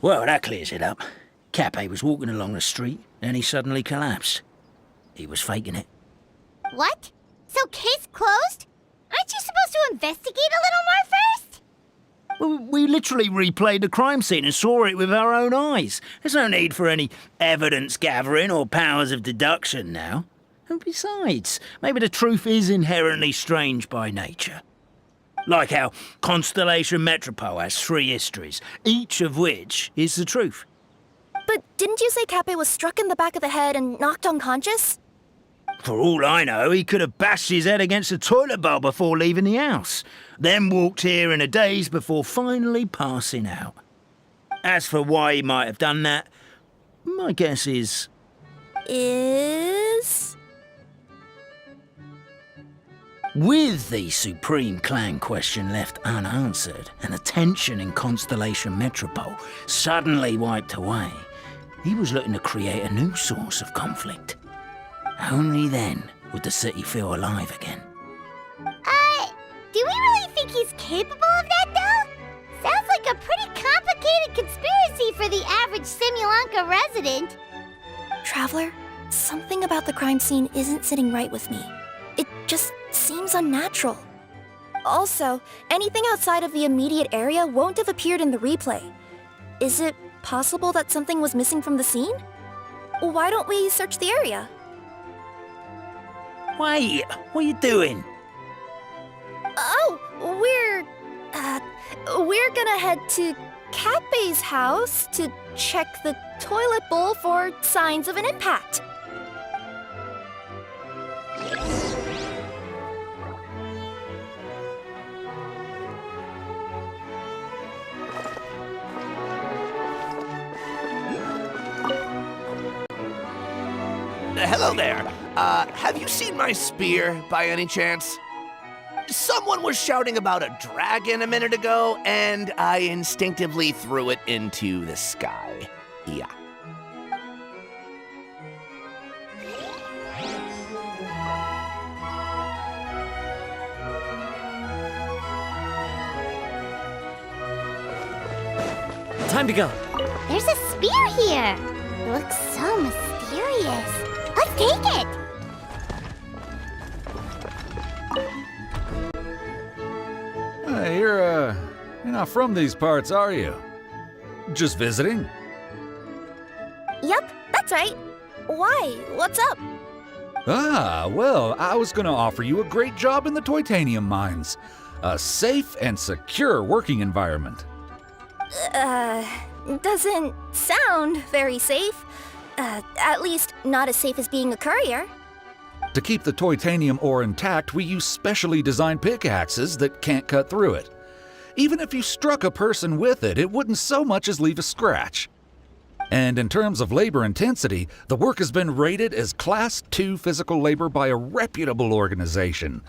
Well, that clears it up. Cappet was walking along the street, then he suddenly collapsed. He was faking it. What? So case closed? Aren't you supposed to investigate a little more first? Well, we literally replayed the crime scene and saw it with our own eyes. There's no need for any evidence gathering or powers of deduction now. And besides, maybe the truth is inherently strange by nature. Like how Constellation Metropole has 3 histories, each of which is the truth. But didn't you say Cappet was struck in the back of the head and knocked unconscious? For all I know, he could have bashed his head against a toilet bowl before leaving the house, then walked here in a daze before finally passing out. As for why he might have done that, my guess is... With the Supreme Clan question left unanswered and the tension in Constellation Metropole suddenly wiped away, he was looking to create a new source of conflict. Only then would the city feel alive again. Do we really think he's capable of that, though? Sounds like a pretty complicated conspiracy for the average Simulanka resident. Traveler, something about the crime scene isn't sitting right with me. It just seems unnatural. Also, anything outside of the immediate area won't have appeared in the replay. Is it possible that something was missing from the scene? Why don't we search the area? Wait, what are you doing? Oh, we're gonna head to Cappet's house to check the toilet bowl for signs of an impact. Hello there. Have you seen my spear by any chance? Someone was shouting about a dragon a minute ago, and I instinctively threw it into the sky. Yeah. Time to go. There's a spear here. It looks so mysterious. Let's take it. You're not from these parts, are you? Just visiting? Yep, that's right. Why? What's up? Ah, well, I was gonna offer you a great job in the Titanium mines. A safe and secure working environment. Doesn't sound very safe. At least not as safe as being a courier. To keep the titanium ore intact, we use specially designed pickaxes that can't cut through it. Even if you struck a person with it, it wouldn't so much as leave a scratch. And in terms of labor intensity, the work has been rated as Class 2 physical labor by a reputable organization.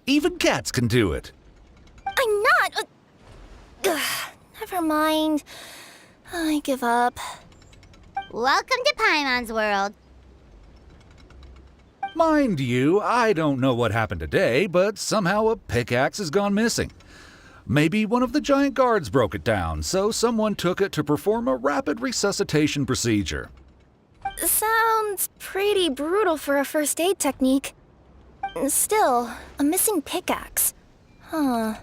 Even cats can do it. I'm not. Never mind. I give up. Welcome to Paimon's world. Mind you, I don't know what happened today, but somehow a pickaxe has gone missing. Maybe one of the giant guards broke it down, so someone took it to perform a rapid resuscitation procedure. Sounds pretty brutal for a first aid technique. Still, a missing pickaxe. Huh.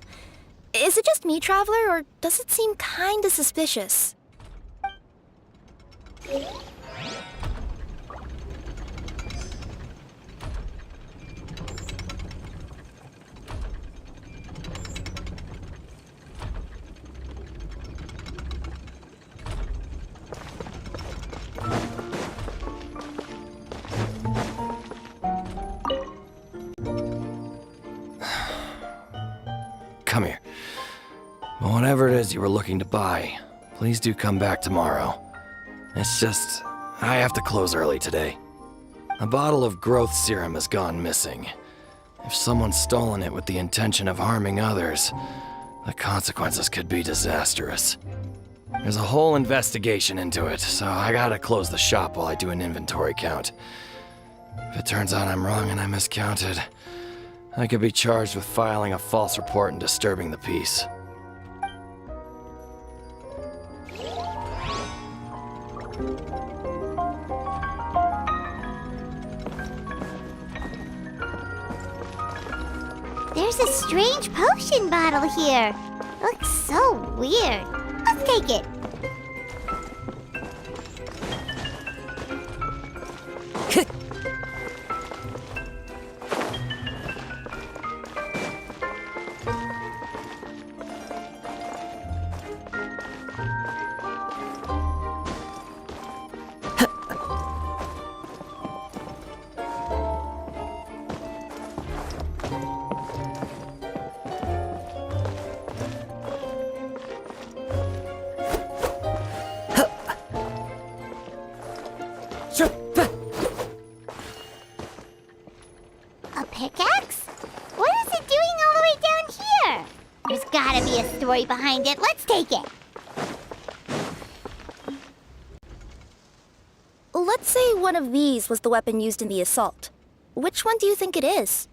Is it just me, Traveler, or does it seem kinda suspicious? Come here. Whatever it is you were looking to buy, please do come back tomorrow. It's just, I have to close early today. A bottle of growth serum has gone missing. If someone's stolen it with the intention of harming others, the consequences could be disastrous. There's a whole investigation into it, so I gotta close the shop while I do an inventory count. If it turns out I'm wrong and I miscounted, I could be charged with filing a false report and disturbing the peace. a strange potion bottle here. Looks so weird. Let's take it. A pickaxe? What is it doing all the way down here? There's gotta be a story behind it. Let's take it. Let's say one of these was the weapon used in the assault. Which one do you think it is?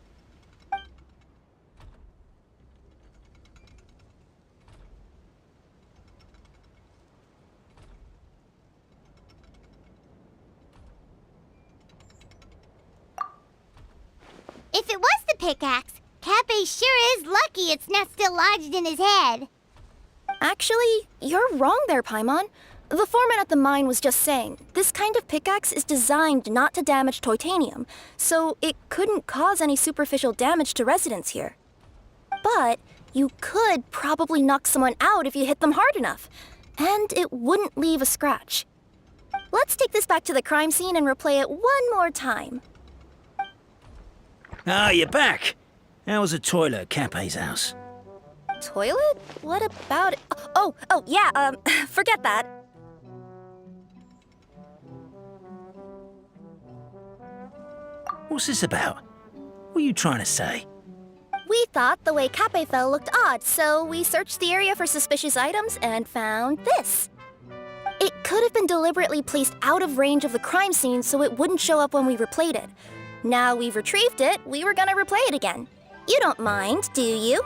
If it was the pickaxe, Cappet sure is lucky it's not still lodged in his head. Actually, you're wrong there, Paimon. The foreman at the mine was just saying, this kind of pickaxe is designed not to damage titanium, so it couldn't cause any superficial damage to residents here. But you could probably knock someone out if you hit them hard enough, and it wouldn't leave a scratch. Let's take this back to the crime scene and replay it one more time. Ah, you're back. How was the toilet at Cappet's house? Toilet? What about it? Oh, yeah, forget that. What's this about? What are you trying to say? We thought the way Cappet fell looked odd, so we searched the area for suspicious items and found this. It could have been deliberately placed out of range of the crime scene so it wouldn't show up when we replayed it. Now we've retrieved it, we were gonna replay it again. You don't mind, do you?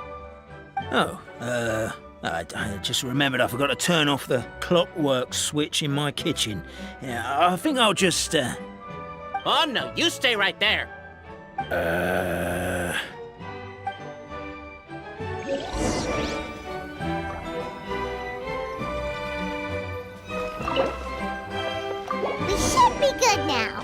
I just remembered I forgot to turn off the clockwork switch in my kitchen. Yeah, I think I'll just, Oh no, you stay right there. We should be good now.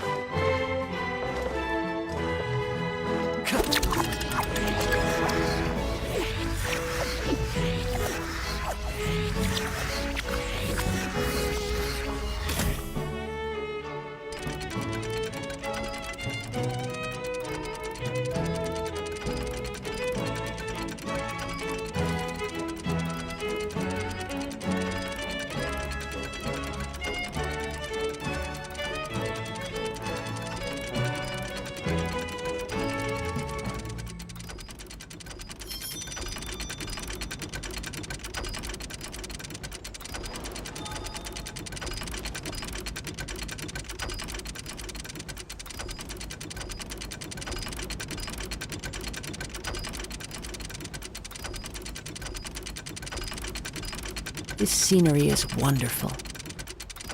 This scenery is wonderful.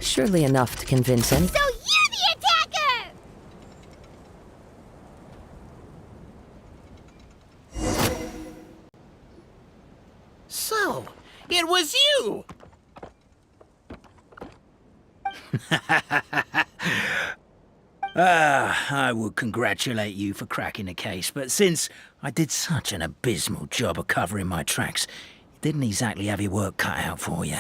Surely enough to convince any... So you're the attacker! So, it was you! I would congratulate you for cracking the case, but since I did such an abysmal job of covering my tracks, you didn't exactly have your work cut out for you.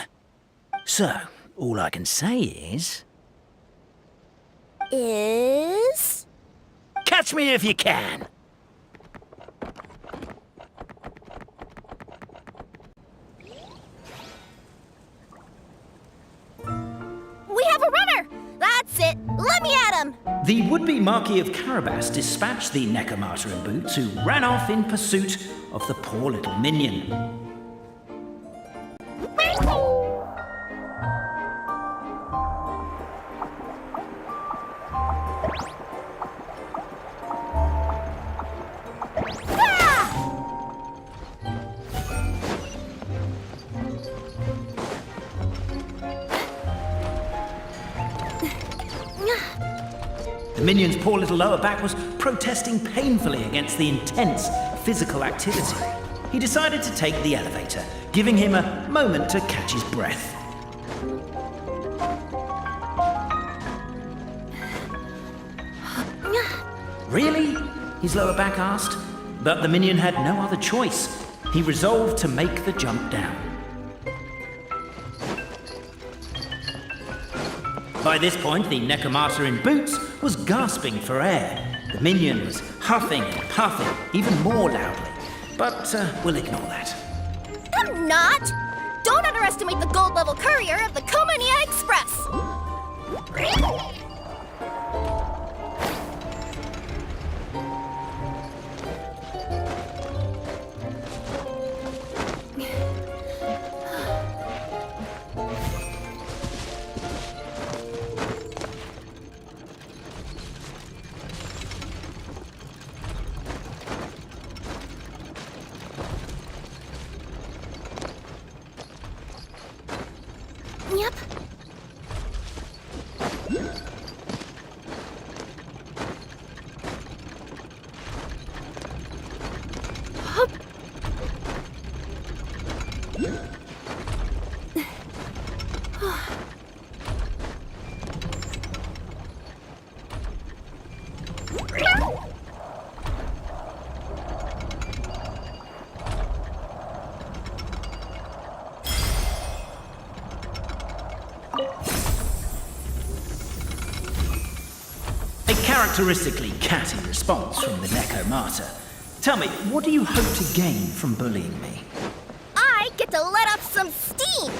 So, all I can say is... Catch me if you can! We have a runner! That's it! Let me at him! The would-be Marquis of Carabas dispatched the Necromata in boots, who ran off in pursuit of the poor little minion. The minion's poor little lower back was protesting painfully against the intense, physical activity. He decided to take the elevator, giving him a moment to catch his breath. Really? His lower back asked. But the minion had no other choice. He resolved to make the jump down. By this point, the Nekomata in boots was gasping for air. The minion was huffing and puffing, even more loudly. But we'll ignore that. I'm not! Don't underestimate the gold-level courier of the Komania Express! Yep. Hup. Characteristically catty response from the Nekomata. Tell me, what do you hope to gain from bullying me? I get to let off some steam!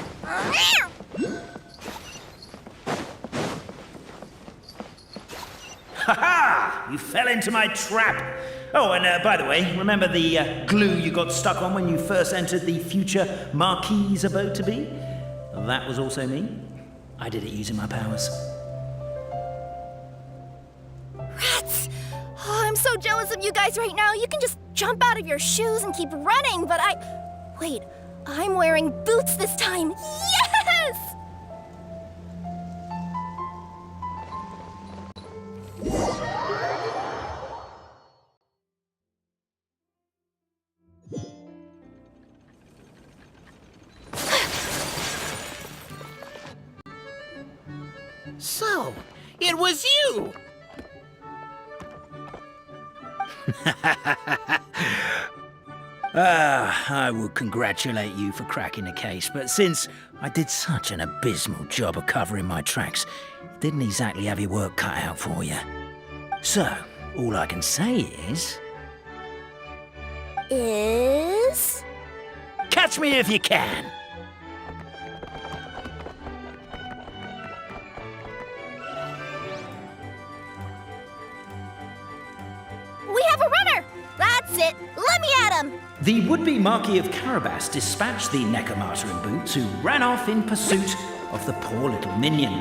Ha-ha! You fell into my trap! Oh, and by the way, remember the glue you got stuck on when you first entered the Future Marquis Abode-to-Be? That was also me. I did it using my powers. Rats! Oh, I'm so jealous of you guys right now. You can just jump out of your shoes and keep running, but Wait, I'm wearing boots this time. Yes! So, it was you! I would congratulate you for cracking the case, but since I did such an abysmal job of covering my tracks, it didn't exactly have your work cut out for you. So, all I can say is... Catch me if you can! We have a runner! That's it! Let me at him! The would-be Marquis of Carabas dispatched the Nekomata in boots, who ran off in pursuit of the poor little minion.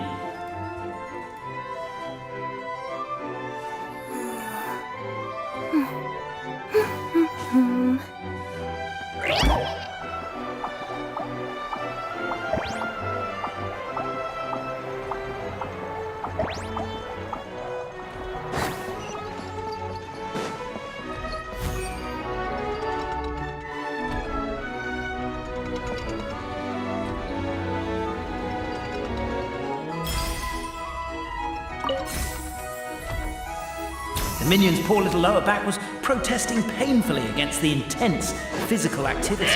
The minion's poor little lower back was protesting painfully against the intense physical activity.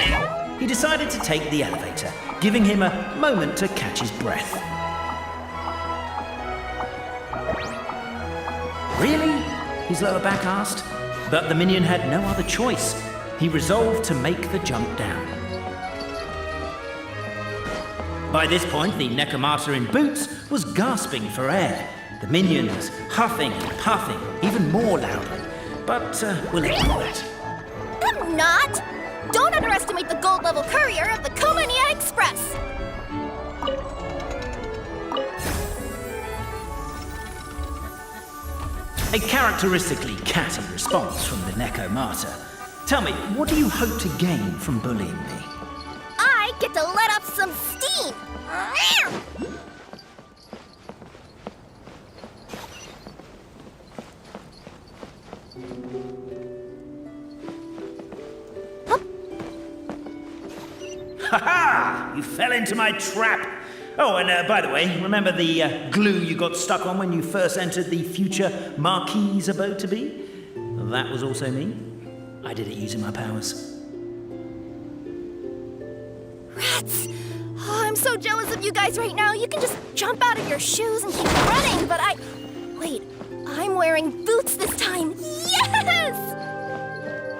He decided to take the elevator, giving him a moment to catch his breath. Really? His lower back asked. But the minion had no other choice. He resolved to make the jump down. By this point, the Nekomata in boots was gasping for air. The minion was huffing and puffing, even more loudly. But we'll ignore that. I'm not! Don't underestimate the gold-level courier of the Komania Express! A characteristically catty response from the Nekomata. Tell me, what do you hope to gain from bullying me? I get to let off some steam! Ha ha! You fell into my trap! Oh, and by the way, remember the glue you got stuck on when you first entered the Future Marquis Abode-to-Be? That was also me. I did it using my powers. Rats! Oh, I'm so jealous of you guys right now. You can just jump out of your shoes and keep running, but Wait, I'm wearing boots this time. Yes!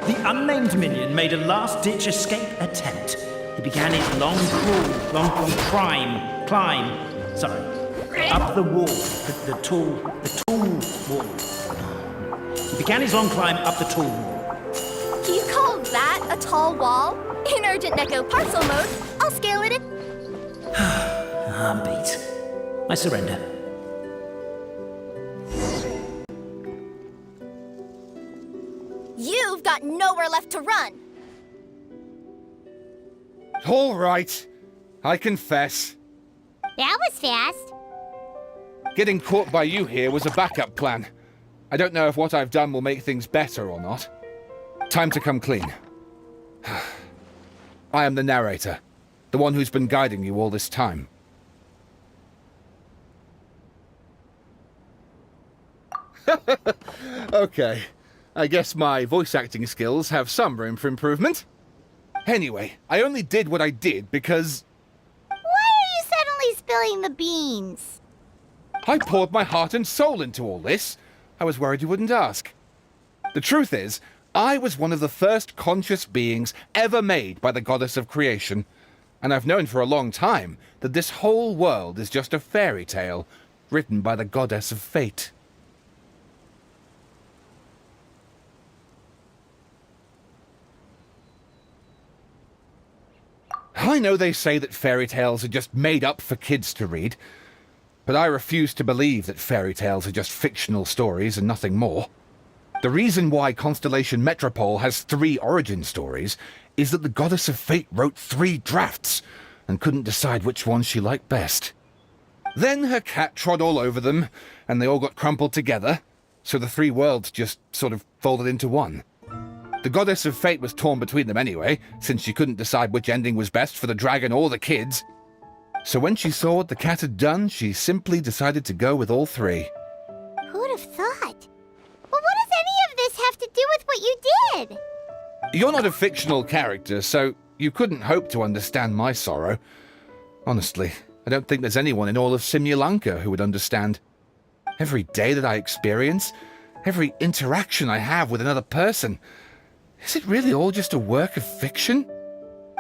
The unnamed minion made a last-ditch escape attempt. He began his long climb, up the wall, the tall wall. He began his long climb up the tall wall. Do you call that a tall wall? In urgent Neko parcel mode, I'll scale it in. I'm beat. I surrender. You've got nowhere left to run. All right. I confess. That was fast. Getting caught by you here was a backup plan. I don't know if what I've done will make things better or not. Time to come clean. I am the narrator, the one who's been guiding you all this time. Okay, I guess my voice acting skills have some room for improvement. Anyway, I only did what I did because... Why are you suddenly spilling the beans? I poured my heart and soul into all this. I was worried you wouldn't ask. The truth is, I was one of the first conscious beings ever made by the goddess of creation, and I've known for a long time that this whole world is just a fairy tale written by the goddess of fate. I know they say that fairy tales are just made up for kids to read, but I refuse to believe that fairy tales are just fictional stories and nothing more. The reason why Constellation Metropole has 3 origin stories is that the Goddess of Fate wrote 3 drafts and couldn't decide which one she liked best. Then her cat trod all over them, and they all got crumpled together, so the 3 worlds just sort of folded into one. The Goddess of Fate was torn between them anyway, since she couldn't decide which ending was best for the dragon or the kids. So when she saw what the cat had done, she simply decided to go with all 3. Who'd have thought? But what does any of this have to do with what you did? You're not a fictional character, so you couldn't hope to understand my sorrow. Honestly, I don't think there's anyone in all of Simulanka who would understand. Every day that I experience, every interaction I have with another person, is it really all just a work of fiction?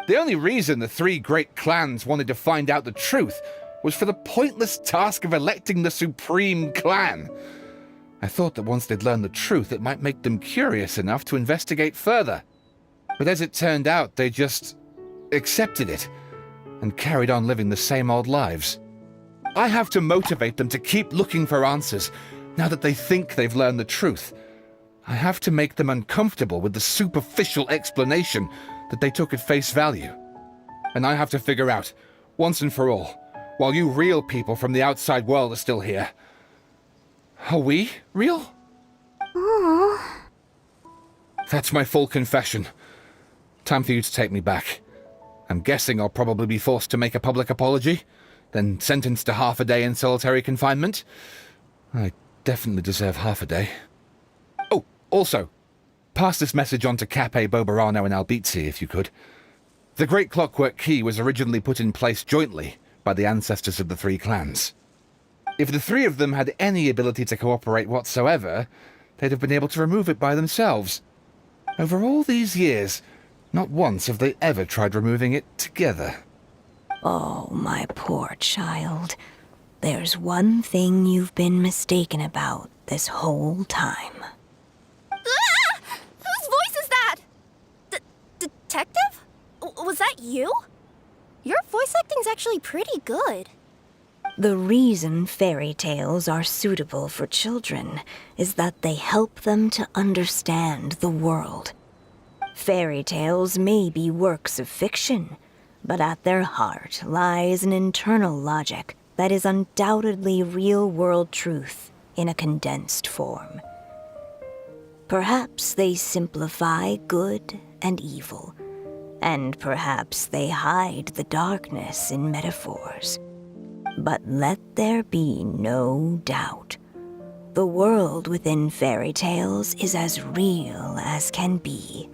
The only reason the 3 great clans wanted to find out the truth was for the pointless task of electing the supreme clan. I thought that once they'd learned the truth, it might make them curious enough to investigate further. But as it turned out, they just accepted it and carried on living the same old lives. I have to motivate them to keep looking for answers now that they think they've learned the truth. I have to make them uncomfortable with the superficial explanation that they took at face value. And I have to figure out, once and for all, while you real people from the outside world are still here, are we real? Aww. That's my full confession. Time for you to take me back. I'm guessing I'll probably be forced to make a public apology, then sentenced to half a day in solitary confinement. I definitely deserve half a day. Oh, also, pass this message on to Cappet, Boborano, and Albizzi, if you could. The Great Clockwork Key was originally put in place jointly by the ancestors of the 3 clans. If the 3 of them had any ability to cooperate whatsoever, they'd have been able to remove it by themselves. Over all these years, not once have they ever tried removing it together. Oh, my poor child. There's one thing you've been mistaken about this whole time. Ah! Whose voice is that? Detective? Was that you? Your voice acting's actually pretty good. The reason fairy tales are suitable for children is that they help them to understand the world. Fairy tales may be works of fiction, but at their heart lies an internal logic that is undoubtedly real-world truth in a condensed form. Perhaps they simplify good and evil, and perhaps they hide the darkness in metaphors. But let there be no doubt. The world within fairy tales is as real as can be.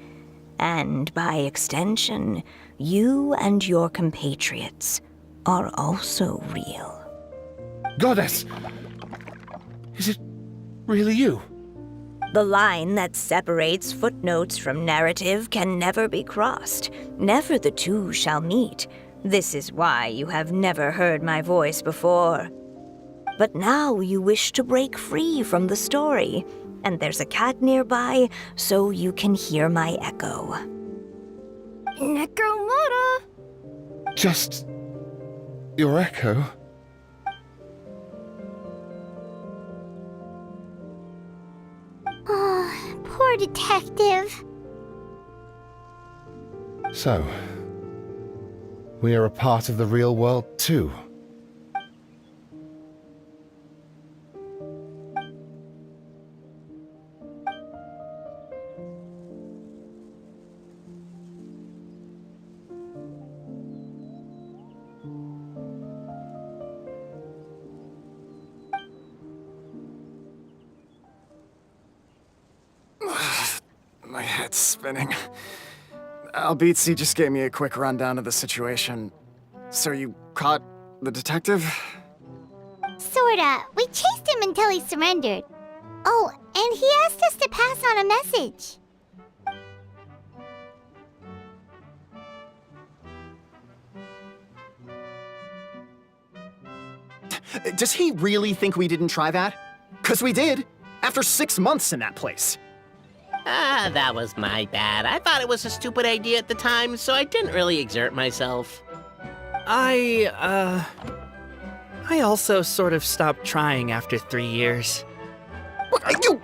And by extension, you and your compatriots are also real. Goddess! Is it really you? The line that separates footnotes from narrative can never be crossed. Never the two shall meet. This is why you have never heard my voice before. But now you wish to break free from the story, and there's a cat nearby, so you can hear my echo. Necromora! Just your echo? Oh, poor detective. So, we are a part of the real world too. My head's spinning. Albizzi just gave me a quick rundown of the situation. So you caught the detective? Sorta. We chased him until he surrendered. Oh, and he asked us to pass on a message. Does he really think we didn't try that? 'Cause we did, after 6 months in that place. That was my bad. I thought it was a stupid idea at the time, so I didn't really exert myself. I also sort of stopped trying after 3 years. You!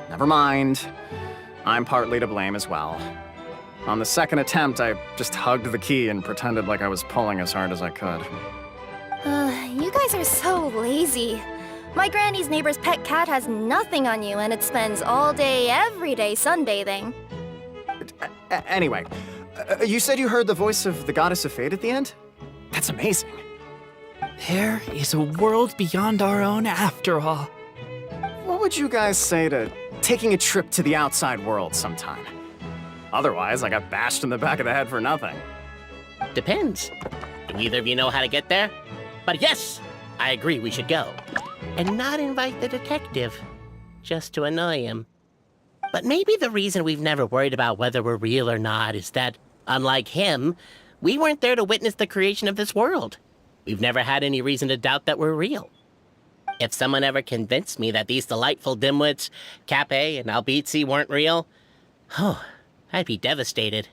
Never mind. I'm partly to blame as well. On the second attempt, I just hugged the key and pretended like I was pulling as hard as I could. You guys are so lazy. My granny's neighbor's pet cat has nothing on you, and it spends all day, every day sunbathing. Anyway, you said you heard the voice of the goddess of fate at the end? That's amazing. There is a world beyond our own after all. What would you guys say to taking a trip to the outside world sometime? Otherwise, I got bashed in the back of the head for nothing. Depends. Do either of you know how to get there? But yes, I agree we should go. And not invite the detective, just to annoy him. But maybe the reason we've never worried about whether we're real or not is that, unlike him, we weren't there to witness the creation of this world. We've never had any reason to doubt that we're real. If someone ever convinced me that these delightful dimwits, Cappet and Albizzi, weren't real, I'd be devastated.